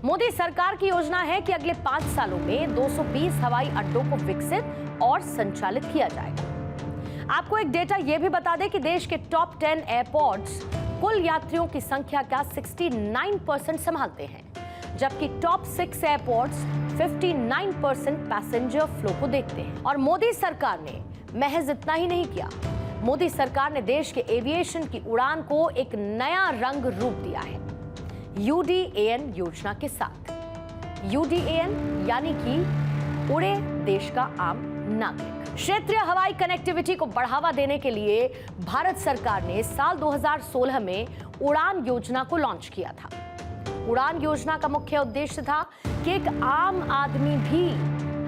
मोदी सरकार की योजना है कि अगले 5 सालों में 220 हवाई अड्डों को विकसित और संचालित किया जाएगा। आपको एक डेटा यह भी बता दें कि देश के टॉप 10 एयरपोर्ट्स कुल यात्रियों की संख्या का 69% संभालते हैं, जबकि टॉप 6 एयरपोर्ट्स 59% पैसेंजर फ्लो को देखते हैं। और मोदी सरकार ने महज इतना ही नहीं किया, मोदी सरकार ने देश के एविएशन की उड़ान को एक नया रंग रूप दिया है UDAN योजना के साथ। UDAN यानी कि उड़े देश का आम नागरिक। क्षेत्रीय हवाई कनेक्टिविटी को बढ़ावा देने के लिए भारत सरकार ने साल 2016 में उड़ान योजना को लॉन्च किया था। उड़ान योजना का मुख्य उद्देश्य था कि एक आम आदमी भी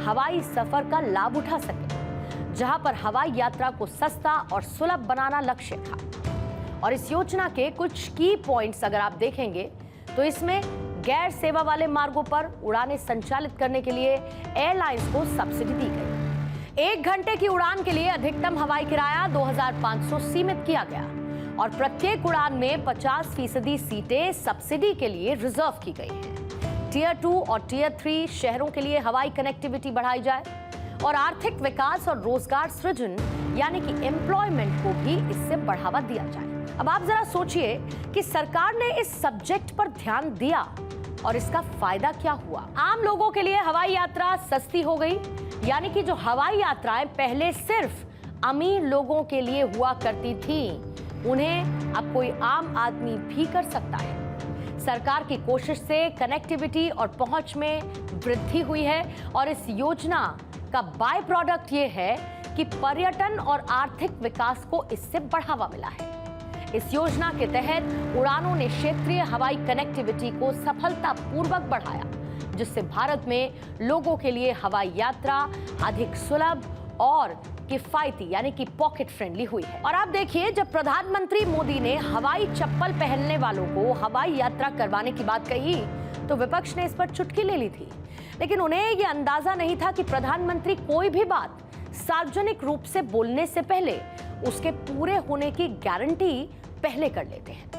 हवाई सफर का लाभ उठा सके, जहां पर हवाई यात्रा को सस्ता और सुलभ बनाना लक्ष्य था। और इस योजना के कुछ की पॉइंट्स अगर आप देखेंगे तो इसमें गैर सेवा वाले मार्गों पर उड़ानें संचालित करने के लिए एयरलाइंस को सब्सिडी दी गई। 1 घंटे की उड़ान के लिए अधिकतम हवाई किराया 2500 सीमित किया गया और प्रत्येक उड़ान में 50% सीटें सब्सिडी के लिए रिजर्व की गई हैं। टियर 2 और टियर 3 शहरों के लिए हवाई कनेक्टिविटी बढ़ाई जाए और आर्थिक विकास और रोजगार सृजन यानी कि एम्प्लॉयमेंट को भी इससे बढ़ावा दिया जाए। अब आप जरा सोचिए कि सरकार ने इस सब्जेक्ट पर ध्यान दिया और इसका फायदा क्या हुआ। आम लोगों के लिए हवाई यात्रा सस्ती हो गई, यानी कि जो हवाई यात्राएं पहले सिर्फ अमीर लोगों के लिए हुआ करती थीं, उन्हें अब कोई आम आदमी भी कर सकता है। सरकार की कोशिश से कनेक्टिविटी और पहुंच में वृद्धि हुई है और इस योजना का बाय प्रोडक्ट ये है कि पर्यटन और आर्थिक विकास को इससे बढ़ावा मिला है। इस योजना के तहत उड़ानों ने क्षेत्रीय हवाई कनेक्टिविटी को सफलतापूर्वक बढ़ाया, जिससे भारत में लोगों के लिए हवाई यात्रा अधिक सुलभ और किफायती यानी कि पॉकेट फ्रेंडली हुई है। और आप देखिए, जब प्रधानमंत्री मोदी ने हवाई चप्पल पहनने वालों को हवाई यात्रा करवाने की बात कही तो विपक्ष ने इस पर चुटकी ले ली थी, लेकिन उन्हें यह अंदाजा नहीं था कि प्रधानमंत्री कोई भी बात सार्वजनिक रूप से बोलने से पहले उसके पूरे होने की गारंटी पहले कर लेते हैं।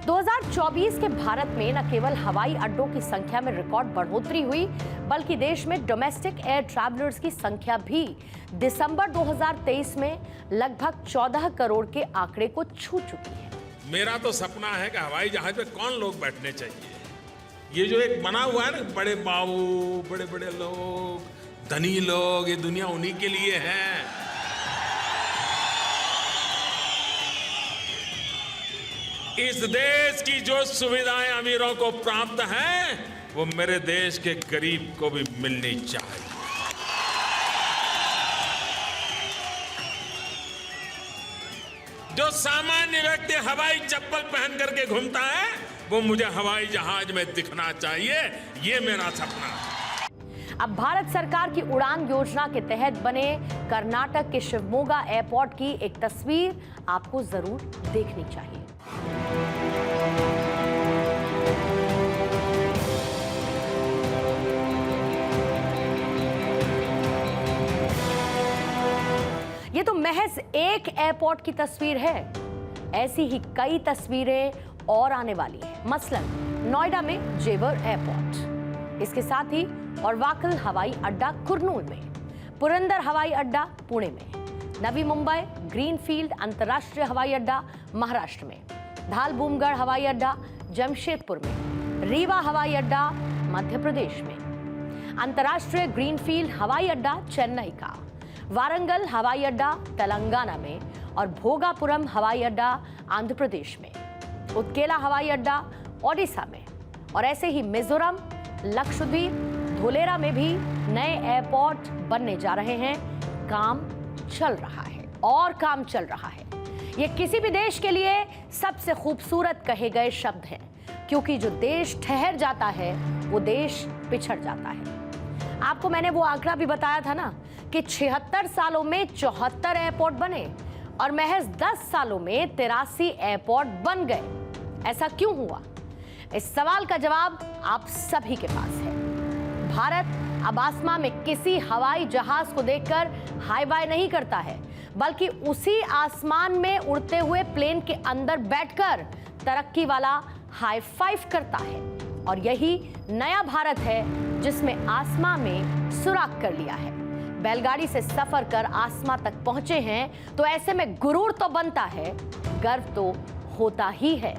2024 के भारत में न केवल हवाई अड्डों की संख्या में रिकॉर्ड बढ़ोतरी हुई, बल्कि देश में डोमेस्टिक एयर ट्रैवलर्स की संख्या भी दिसंबर 2023 में लगभग 14 करोड़ के आंकड़े को छू चुकी है। मेरा तो सपना है कि हवाई जहाज में कौन लोग बैठने चाहिए। ये जो एक बना हुआ है ना, बड़े बाबू, बड़े बड़े लोग, धनी लोग, ये दुनिया उन्हीं के लिए है। इस देश की जो सुविधाएं अमीरों को प्राप्त हैं, वो मेरे देश के गरीब को भी मिलनी चाहिए। जो सामान्य व्यक्ति हवाई चप्पल पहन करके घूमता है, वो मुझे हवाई जहाज में दिखना चाहिए। ये मेरा सपना है। अब भारत सरकार की उड़ान योजना के तहत बने कर्नाटक के शिवमोगा एयरपोर्ट की एक तस्वीर आपको जरूर देखनी चाहिए। ये तो महज एक एयरपोर्ट की तस्वीर है, ऐसी ही कई तस्वीरें और आने वाली हैं। मसलन नोएडा में जेवर एयरपोर्ट, इसके साथ ही और वाकल हवाई अड्डा कुरनूल में, पुरंदर हवाई अड्डा पुणे में, नवी मुंबई ग्रीनफील्ड अंतर्राष्ट्रीय हवाई अड्डा महाराष्ट्र में, धालबूमगढ़ हवाई अड्डा जमशेदपुर में, रीवा हवाई अड्डा मध्य प्रदेश में, अंतर्राष्ट्रीय ग्रीनफील्ड हवाई अड्डा चेन्नई का, वारंगल हवाई अड्डा तेलंगाना में और भोगापुरम हवाई अड्डा आंध्र प्रदेश में, उत्केला हवाई अड्डा ओडिशा में, और ऐसे ही मिजोरम, लक्षद्वीप, धोलेरा में भी नए एयरपोर्ट बनने जा रहे हैं। काम चल रहा है और काम चल रहा है। ये किसी भी देश के लिए सबसे खूबसूरत कहे गए शब्द हैं, क्योंकि जो देश ठहर जाता है वो देश पिछड़ जाता है। आपको मैंने वो आंकड़ा भी बताया था ना कि 76 सालों में 74 एयरपोर्ट बने और महज 10 सालों में 83 एयरपोर्ट बन गए। ऐसा क्यों हुआ? इस सवाल का जवाब आप सभी के पास है। भारत अब आसमां में किसी हवाई जहाज को देखकर हाय बाय नहीं करता है, बल्कि उसी आसमान में उड़ते हुए प्लेन के अंदर बैठकर तरक्की वाला हाई फाइव करता है। और यही नया भारत है जिसमें आसमां में सुराख कर लिया है। बैलगाड़ी से सफर कर आसमां तक पहुंचे हैं तो ऐसे में गुरूर तो बनता है, गर्व तो होता ही है।